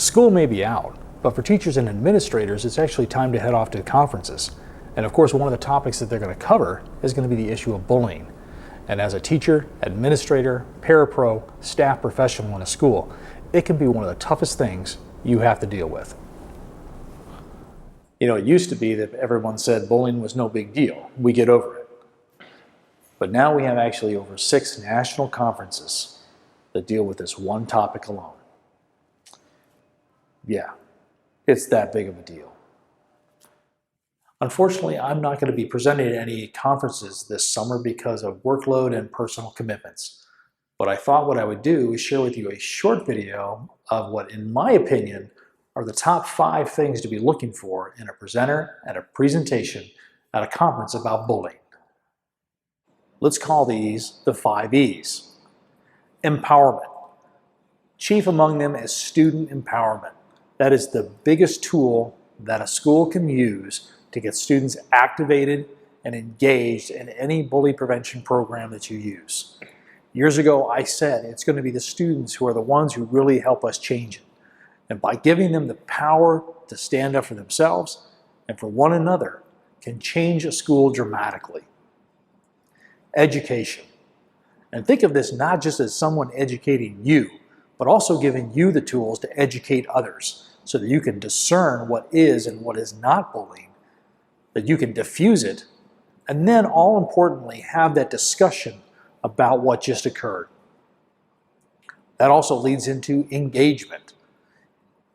School may be out, but for teachers and administrators, it's actually time to head off to conferences. And of course, one of the topics that they're going to cover is going to be the issue of bullying. And as a teacher, administrator, parapro, staff professional in a school, it can be one of the toughest things you have to deal with. You know, it used to be that everyone said bullying was no big deal. We get over it. But now we have actually over 6 national conferences that deal with this one topic alone. Yeah, it's that big of a deal. Unfortunately, I'm not going to be presenting at any conferences this summer because of workload and personal commitments. But I thought what I would do is share with you a short video of what, in my opinion, are the top 5 things to be looking for in a presenter at a presentation at a conference about bullying. Let's call these the 5 E's. Empowerment. Chief among them is student empowerment. That is the biggest tool that a school can use to get students activated and engaged in any bully prevention program that you use. Years ago, I said it's going to be the students who are the ones who really help us change it. And by giving them the power to stand up for themselves and for one another, can change a school dramatically. Education. And think of this not just as someone educating you, but also giving you the tools to educate others so that you can discern what is and what is not bullying, that you can diffuse it, and then all importantly, have that discussion about what just occurred. That also leads into engagement.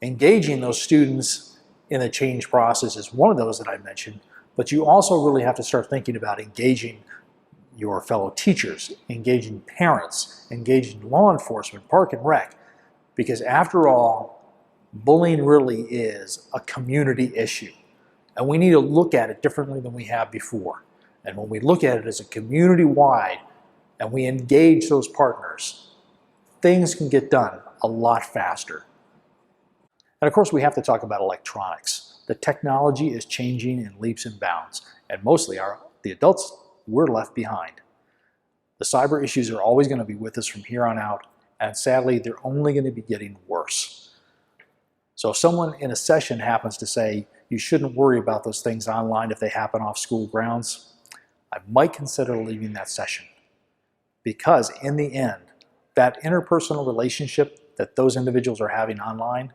Engaging those students in the change process is one of those that I mentioned, but you also really have to start thinking about engaging your fellow teachers, engaging parents, engaging law enforcement, park and rec, because after all, bullying really is a community issue. And we need to look at it differently than we have before. And when we look at it as a community-wide and we engage those partners, things can get done a lot faster. And of course, we have to talk about electronics. The technology is changing in leaps and bounds, and mostly the adults, we're left behind. The cyber issues are always going to be with us from here on out, and sadly, they're only going to be getting worse. So if someone in a session happens to say, you shouldn't worry about those things online if they happen off school grounds, I might consider leaving that session. Because in the end, that interpersonal relationship that those individuals are having online,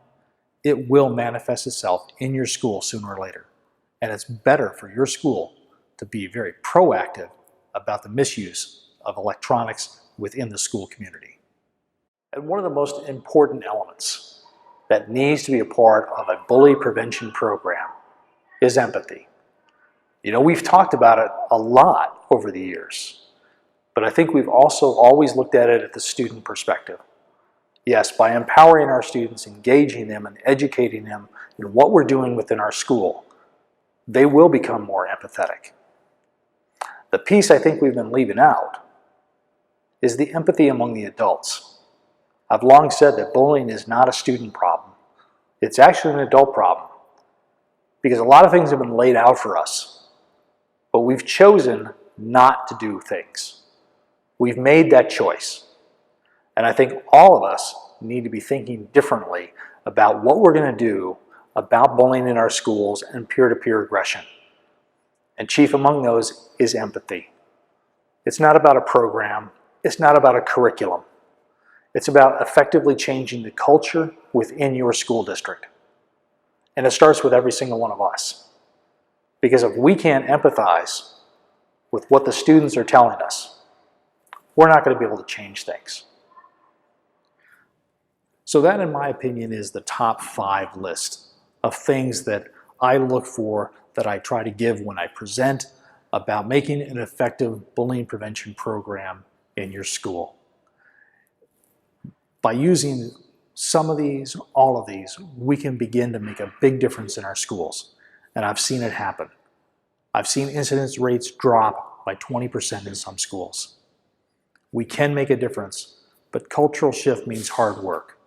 it will manifest itself in your school sooner or later. And it's better for your school to be very proactive about the misuse of electronics within the school community. And one of the most important elements that needs to be a part of a bully prevention program is empathy. You know, we've talked about it a lot over the years, but I think we've also always looked at it at the student perspective. Yes, by empowering our students, engaging them and educating them in what we're doing within our school, they will become more empathetic. The piece I think we've been leaving out is the empathy among the adults. I've long said that bullying is not a student problem. It's actually an adult problem, because a lot of things have been laid out for us, but we've chosen not to do things. We've made that choice. And I think all of us need to be thinking differently about what we're going to do about bullying in our schools and peer-to-peer aggression. And chief among those is empathy. It's not about a program. It's not about a curriculum. It's about effectively changing the culture within your school district. And it starts with every single one of us. Because if we can't empathize with what the students are telling us, we're not going to be able to change things. So that, in my opinion, is the top 5 list of things that I look for, that I try to give when I present about making an effective bullying prevention program in your school. By using some of these, all of these, we can begin to make a big difference in our schools. And I've seen it happen. I've seen incidence rates drop by 20% in some schools. We can make a difference, but cultural shift means hard work.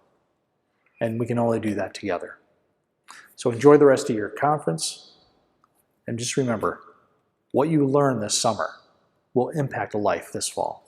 And we can only do that together. So enjoy the rest of your conference. And just remember, what you learn this summer will impact a life this fall.